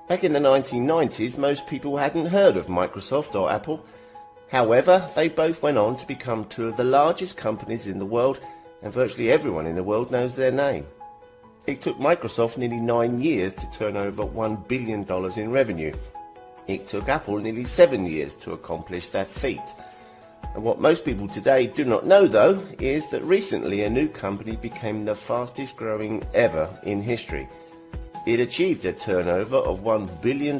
Back in the 1990s, most people hadn't heard of Microsoft or Apple. However, they both went on to become two of the largest companies in the world, and virtually everyone in the world knows their name. It took Microsoft nearly 9 years to turn over $1 billion in revenue. It took Apple nearly 7 years to accomplish that feat. And what most people today do not know, though, is that recently a new company became the fastest growing ever in history. It achieved a turnover of $1 billion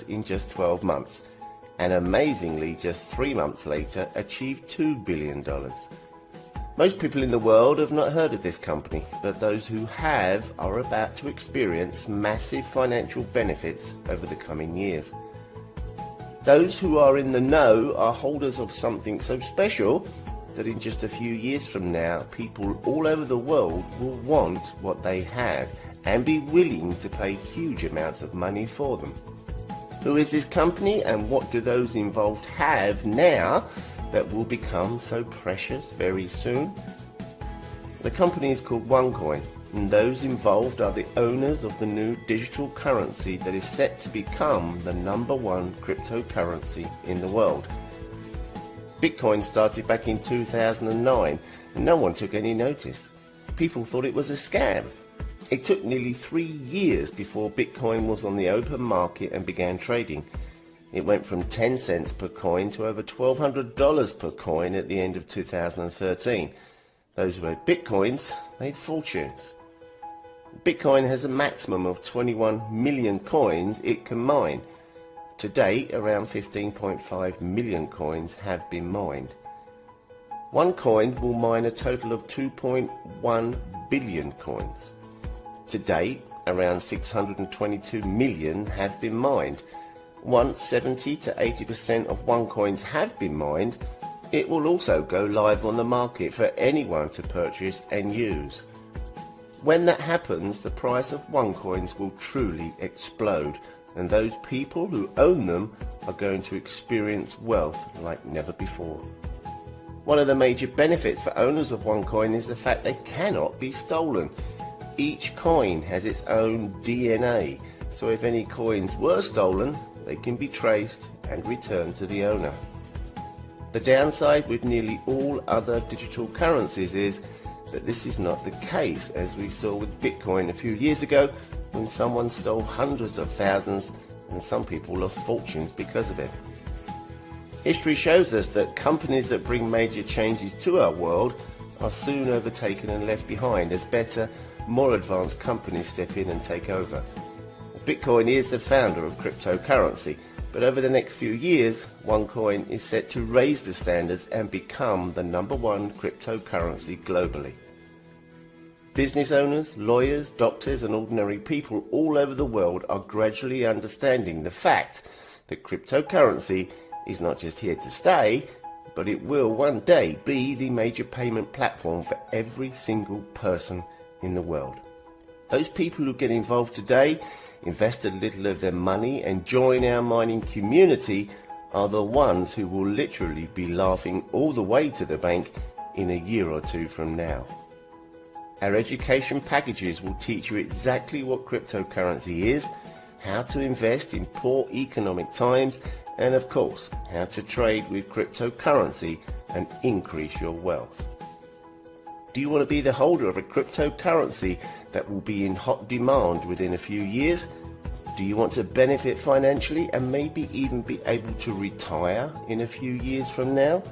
in just 12 months, and amazingly, just 3 months later, achieved $2 billion. Most people in the world have not heard of this company, but those who have are about to experience massive financial benefits over the coming years. Those who are in the know are holders of something so special that in just a few years from now, people all over the world will want what they have and be willing to pay huge amounts of money for them. Who is this company, and what do those involved have now that will become so precious very soon? The company is called OneCoin, and those involved are the owners of the new digital currency that is set to become the #1 cryptocurrency in the world. Bitcoin started back in 2009, and no one took any notice. People thought it was a scam. It took nearly 3 years before Bitcoin was on the open market and began trading. It went from 10 cents per coin to over $1,200 per coin at the end of 2013. Those who had Bitcoins made fortunes. Bitcoin has a maximum of 21 million coins it can mine. To date, around 15.5 million coins have been mined. OneCoin will mine a total of 2.1 billion coins. To date, around 622 million have been mined. Once 70 to 80% of OneCoins have been mined, it will also go live on the market for anyone to purchase and use. When that happens, the price of OneCoins will truly explode, and those people who own them are going to experience wealth like never before. One of the major benefits for owners of OneCoin is the fact they cannot be stolen. Each coin has its own DNA, so if any coins were stolen, they can be traced and returned to the owner. The downside with nearly all other digital currencies is that this is not the case, as we saw with Bitcoin a few years ago when someone stole hundreds of thousands and some people lost fortunes because of it. History shows us that companies that bring major changes to our world are soon overtaken and left behind as better, more advanced companies step in and take over. Bitcoin is the founder of cryptocurrency, but over the next few years, OneCoin is set to raise the standards and become the #1 cryptocurrency globally. Business owners, lawyers, doctors and ordinary people all over the world are gradually understanding the fact that cryptocurrency is not just here to stay, but it will one day be the major payment platform for every single person in the world. Those people who get involved today, invest a little of their money and join our mining community are the ones who will literally be laughing all the way to the bank in a year or two from now. Our education packages will teach you exactly what cryptocurrency is, how to invest in poor economic times, and of course, how to trade with cryptocurrency and increase your wealth. Do you want to be the holder of a cryptocurrency that will be in hot demand within a few years? Do you want to benefit financially and maybe even be able to retire in a few years from now?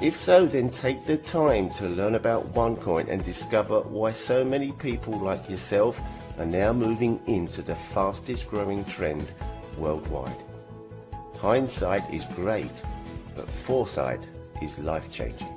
If so, then take the time to learn about OneCoin and discover why so many people like yourself are now moving into the fastest growing trend worldwide. Hindsight is great, but foresight is life-changing.